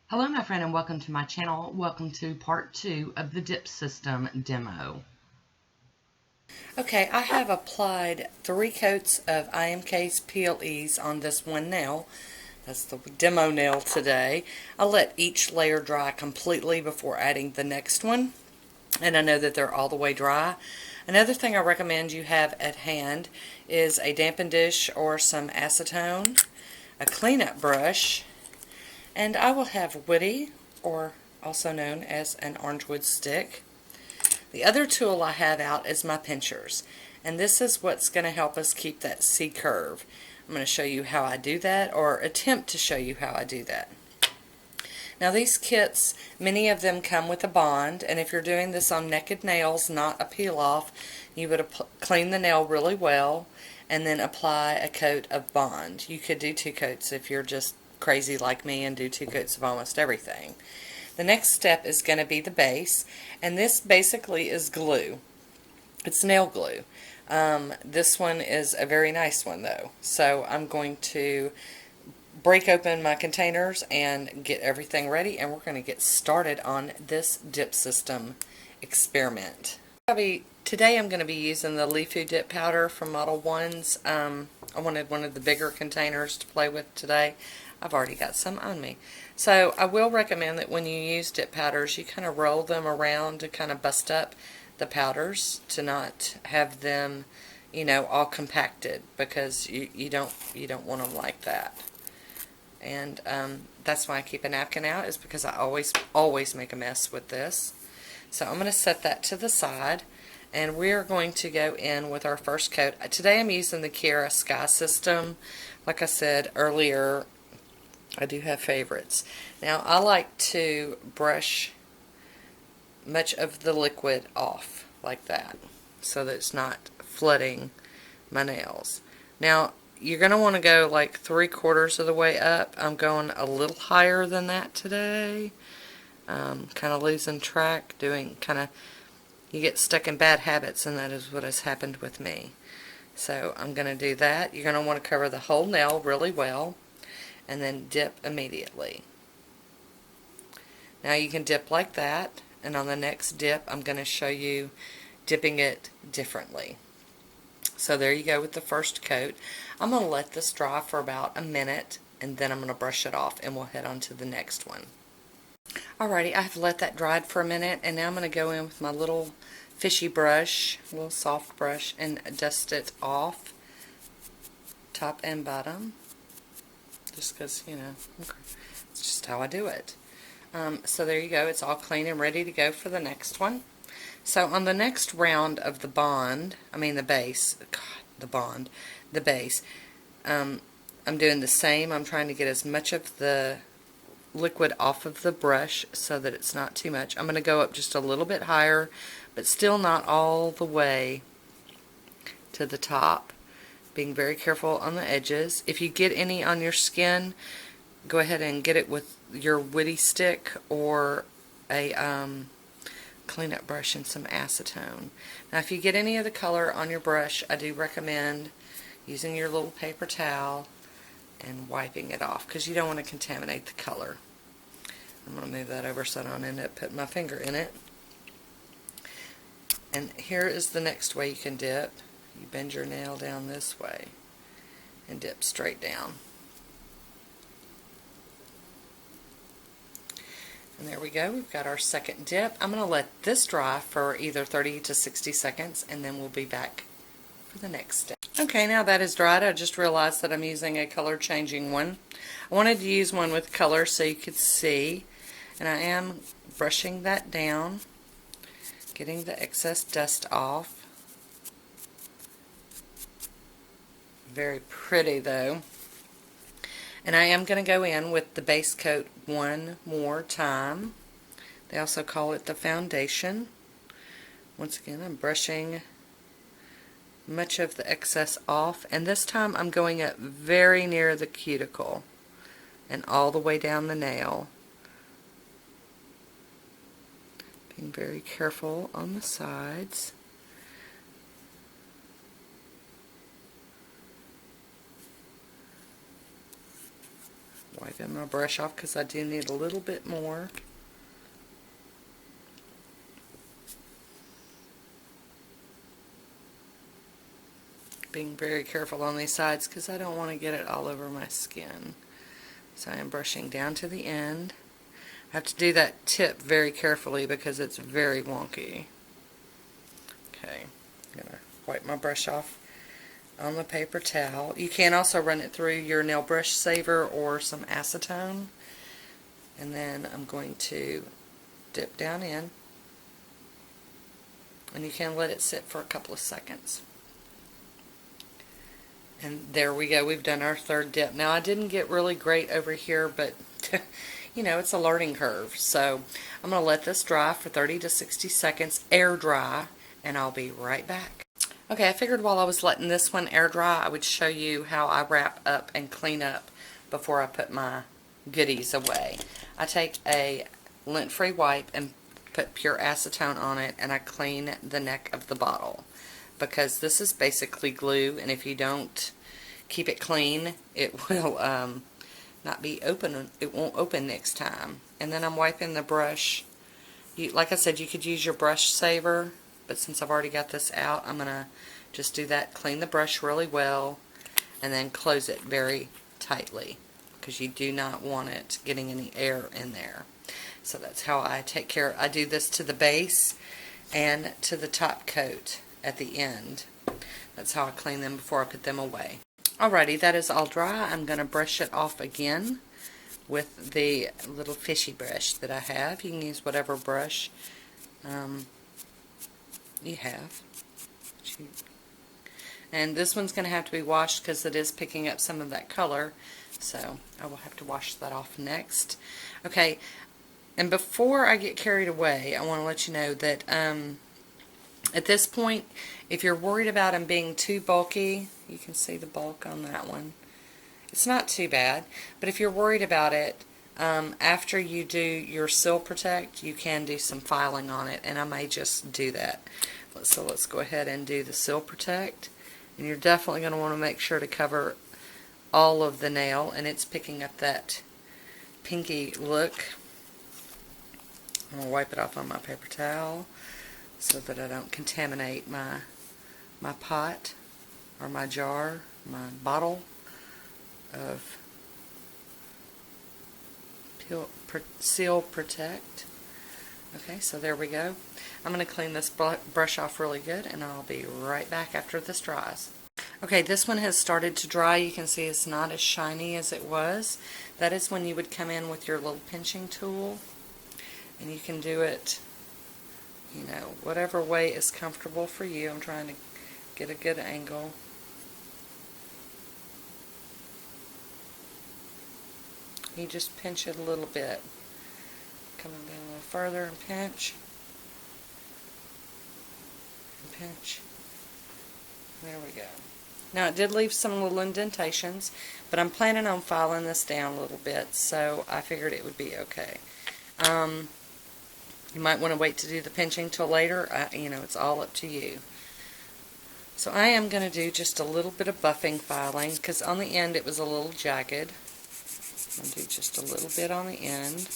Hello my friend and welcome to my channel. Welcome to part 2 of the dip system demo. Okay, I have applied 3 coats of IMK's PLEs on this one nail. That's the demo nail today. I'll let each layer dry completely before adding the next one. And I know that they're all the way dry. Another thing I recommend you have at hand is a dampened dish or some acetone, a cleanup brush, and I will have woody, or also known as an orangewood stick. The other tool I have out is my pinchers, and this is what's going to help us keep that C curve. I'm going to show you how I do that, or attempt to show you how I do that. Now these kits, many of them come with a bond, and if you're doing this on naked nails, not a peel off, you would clean the nail really well and then apply a coat of bond. You could do 2 coats if you're just crazy like me and do 2 coats of almost everything. The next step is going to be the base, and this basically is glue. It's nail glue. This one is a very nice one though, so I'm going to break open my containers and get everything ready, and we're going to get started on this dip system experiment. Today I'm going to be using the Lifu dip powder from Model 1's. I wanted one of the bigger containers to play with today. I've already got some on me. So I will recommend that when you use dip powders, you kind of roll them around to kind of bust up the powders to not have them, you know, all compacted, because you don't want them like that. And that's why I keep a napkin out, is because I always make a mess with this. So I'm going to set that to the side, and we're going to go in with our first coat. Today I'm using the Kiara Sky System. Like I said earlier, I do have favorites. Now I like to brush much of the liquid off like that, so that it's not flooding my nails. Now you're going to want to go like 3/4 of the way up. I'm going a little higher than that today. Kind of losing track, you get stuck in bad habits, and that is what has happened with me. So I'm going to do that. You're going to want to cover the whole nail really well, and then dip immediately. Now you can dip like that, and on the next dip I'm going to show you dipping it differently. So there you go with the first coat. I'm going to let this dry for about a minute, and then I'm going to brush it off, and we'll head on to the next one. Alrighty, I've let that dry for a minute, and now I'm going to go in with my little fishy brush, a little soft brush, and dust it off, top and bottom, just because, you know, it's just how I do it. So there you go, it's all clean and ready to go for the next one. So on the next round of the base, I'm doing the same. I'm trying to get as much of the liquid off of the brush so that it's not too much. I'm going to go up just a little bit higher, but still not all the way to the top. Being very careful on the edges. If you get any on your skin, go ahead and get it with your woody stick or a cleanup brush and some acetone. Now if you get any of the color on your brush, I do recommend using your little paper towel and wiping it off, because you don't want to contaminate the color. I'm going to move that over so I don't end up putting my finger in it. And here is the next way you can dip. You bend your nail down this way and dip straight down. And there we go, we've got our second dip. I'm going to let this dry for either 30 to 60 seconds, and then we'll be back for the next step. Okay, now that is dried, I just realized that I'm using a color changing one. I wanted to use one with color so you could see, and I am brushing that down, getting the excess dust off. Very pretty though. And I am going to go in with the base coat one more time. They also call it the foundation. Once again, I'm brushing much of the excess off, and this time I'm going up very near the cuticle and all the way down the nail. Being very careful on the sides. Wiping my brush off because I do need a little bit more. Being very careful on these sides because I don't want to get it all over my skin. So I am brushing down to the end. I have to do that tip very carefully because it's very wonky. Okay, I'm going to wipe my brush off on the paper towel. You can also run it through your nail brush saver or some acetone. And then I'm going to dip down in. And you can let it sit for a couple of seconds. And there we go, we've done our third dip. Now I didn't get really great over here, but you know, it's a learning curve. So I'm going to let this dry for 30 to 60 seconds, air dry, and I'll be right back. Okay, I figured while I was letting this one air dry, I would show you how I wrap up and clean up before I put my goodies away. I take a lint-free wipe and put pure acetone on it, and I clean the neck of the bottle. Because this is basically glue, and if you don't keep it clean, it will not be open. It won't open next time. And then I'm wiping the brush. Like I said, you could use your brush saver, but since I've already got this out, I'm going to just do that. Clean the brush really well, and then close it very tightly, because you do not want it getting any air in there. So that's how I take care. I do this to the base and to the top coat at the end. That's how I clean them before I put them away. Alrighty, that is all dry. I'm going to brush it off again with the little fishy brush that I have. You can use whatever brush you have. And this one's going to have to be washed because it is picking up some of that color. So I will have to wash that off next. Okay, and before I get carried away, I want to let you know that at this point, if you're worried about them being too bulky, you can see the bulk on that one. It's not too bad, but if you're worried about it, after you do your Seal Protect, you can do some filing on it, and I may just do that. So let's go ahead and do the Seal Protect, and you're definitely going to want to make sure to cover all of the nail, and it's picking up that pinky look. I'm going to wipe it off on my paper towel so that I don't contaminate my pot or my jar, my bottle of Seal Protect. Okay, so there we go. I'm going to clean this brush off really good, and I'll be right back after this dries. Okay, this one has started to dry. You can see it's not as shiny as it was. That is when you would come in with your little pinching tool, and you can do it, you know, whatever way is comfortable for you. I'm trying to get a good angle. You just pinch it a little bit. Coming down a little further and pinch. And pinch. There we go. Now it did leave some little indentations, but I'm planning on filing this down a little bit, so I figured it would be okay. You might want to wait to do the pinching till later. You know, it's all up to you. So I am going to do just a little bit of buffing filing, because on the end it was a little jagged. I'm going to do just a little bit on the end.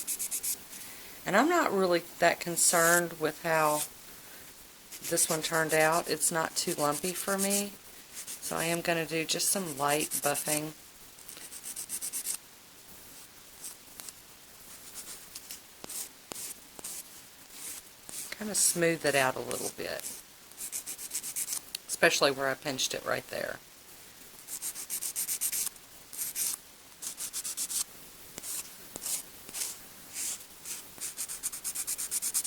And I'm not really that concerned with how this one turned out. It's not too lumpy for me. So I am going to do just some light buffing. Kind of smooth it out a little bit. Especially where I pinched it right there.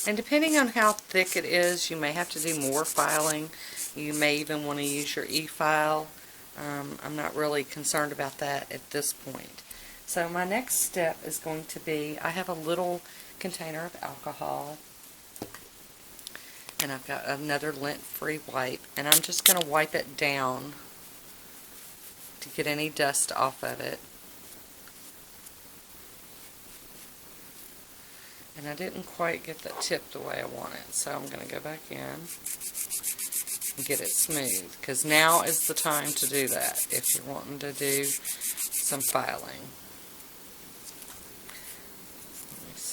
And depending on how thick it is, you may have to do more filing. You may even want to use your e-file. I'm not really concerned about that at this point. So my next step is going to be, I have a little container of alcohol, and I've got another lint-free wipe, and I'm just going to wipe it down to get any dust off of it. And I didn't quite get that tip the way I want it, so I'm going to go back in and get it smooth, because now is the time to do that if you're wanting to do some filing.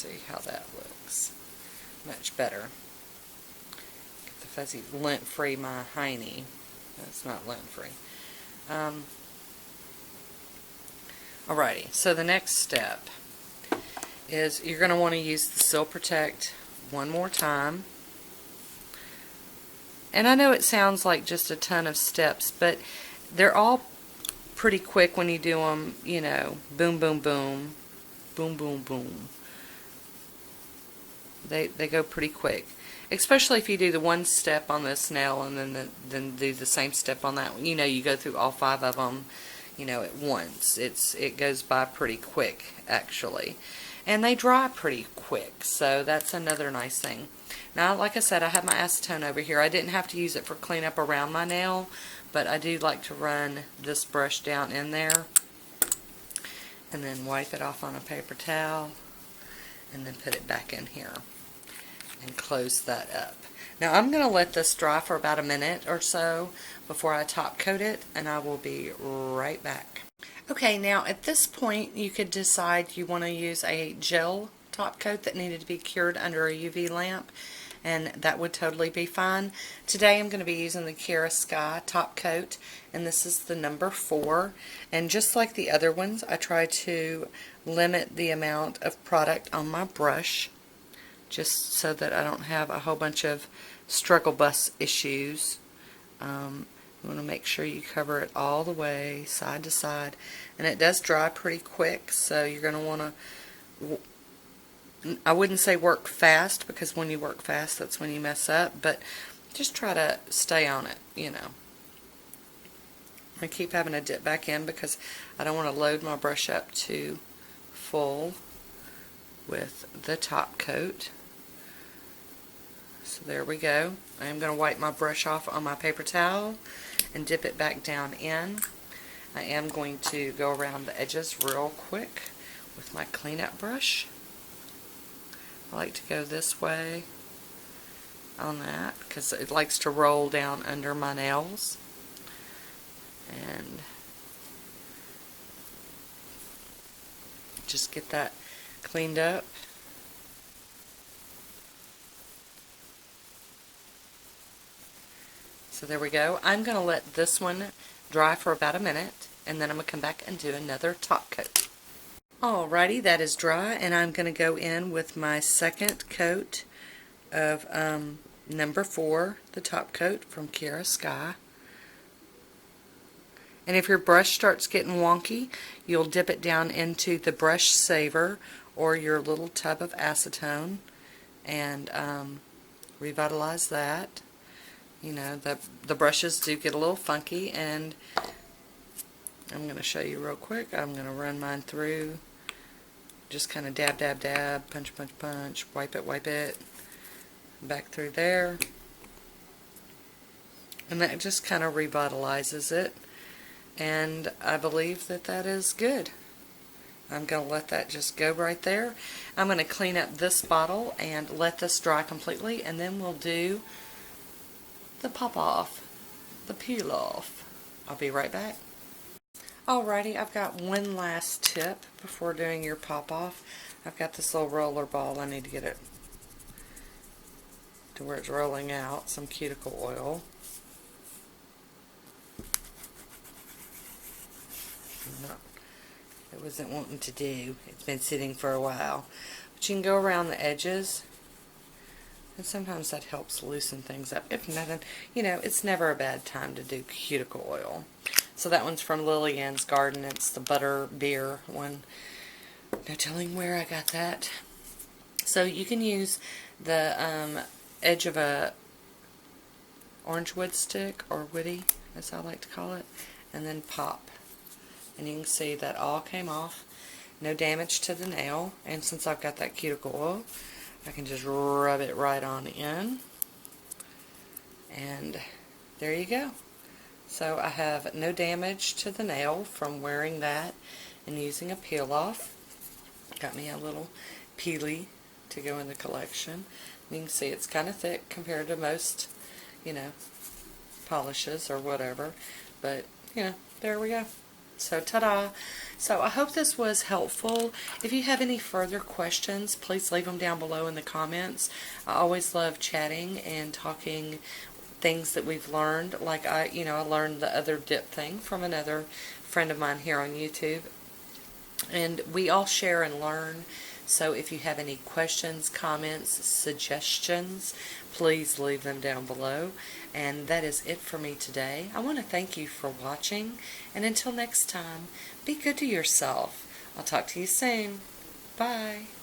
see how that looks. Much better. Get the fuzzy lint-free my hiney. That's not lint-free. Alrighty, so the next step is you're going to want to use the Seal Protect one more time. And I know it sounds like just a ton of steps, but they're all pretty quick when you do them, you know, boom, boom, boom, boom, boom, boom. They go pretty quick, especially if you do the one step on this nail and then do the same step on that one. You know, you go through all 5 of them, you know, at once. It goes by pretty quick, actually. And they dry pretty quick, so that's another nice thing. Now, like I said, I have my acetone over here. I didn't have to use it for cleanup around my nail, but I do like to run this brush down in there and then wipe it off on a paper towel and then put it back in here and close that up. Now, I'm going to let this dry for about a minute or so before I top coat it, and I will be right back. Okay, now at this point you could decide you want to use a gel top coat that needed to be cured under a UV lamp, and that would totally be fine. Today I'm going to be using the Kara Sky top coat, and this is the number 4. And just like the other ones, I try to limit the amount of product on my brush, just so that I don't have a whole bunch of struggle bus issues. You want to make sure you cover it all the way, side to side. And it does dry pretty quick, so you're going to want to, I wouldn't say work fast, because when you work fast, that's when you mess up, but just try to stay on it, you know. I keep having to dip back in because I don't want to load my brush up too full with the top coat. So there we go. I am going to wipe my brush off on my paper towel and dip it back down in. I am going to go around the edges real quick with my cleanup brush. I like to go this way on that because it likes to roll down under my nails. And just get that cleaned up. So there we go. I'm going to let this one dry for about a minute, and then I'm going to come back and do another top coat. Alrighty, that is dry, and I'm going to go in with my second coat of number 4, the top coat from Kara Sky. And if your brush starts getting wonky, you'll dip it down into the brush saver or your little tub of acetone and revitalize that. You know, the brushes do get a little funky, and I'm going to show you real quick. I'm going to run mine through, just kind of dab, dab, dab, punch, punch, punch, wipe it, back through there. And that just kind of revitalizes it. And I believe that that is good. I'm going to let that just go right there. I'm going to clean up this bottle and let this dry completely, and then we'll do the pop off, the peel off. I'll be right back. Alrighty, I've got one last tip before doing your pop off. I've got this little roller ball. I need to get it to where it's rolling out, some cuticle oil. No, it wasn't wanting to do. It's been sitting for a while. But you can go around the edges, and sometimes that helps loosen things up. If nothing, you know, it's never a bad time to do cuticle oil. So that one's from Lilly Ann's Garden. It's the butter beer one. No telling where I got that. So you can use the edge of a orange wood stick, or woody, as I like to call it, and then pop. And you can see that all came off. No damage to the nail. And since I've got that cuticle oil, I can just rub it right on in. And there you go. So I have no damage to the nail from wearing that and using a peel off. Got me a little peely to go in the collection. You can see it's kind of thick compared to most, you know, polishes or whatever. But, you know, there we go. So ta-da! So I hope this was helpful. If you have any further questions, please leave them down below in the comments. I always love chatting and talking things that we've learned. Like I learned the other dip thing from another friend of mine here on YouTube. And we all share and learn. So if you have any questions, comments, suggestions, please leave them down below. And that is it for me today. I want to thank you for watching. And until next time, be good to yourself. I'll talk to you soon. Bye.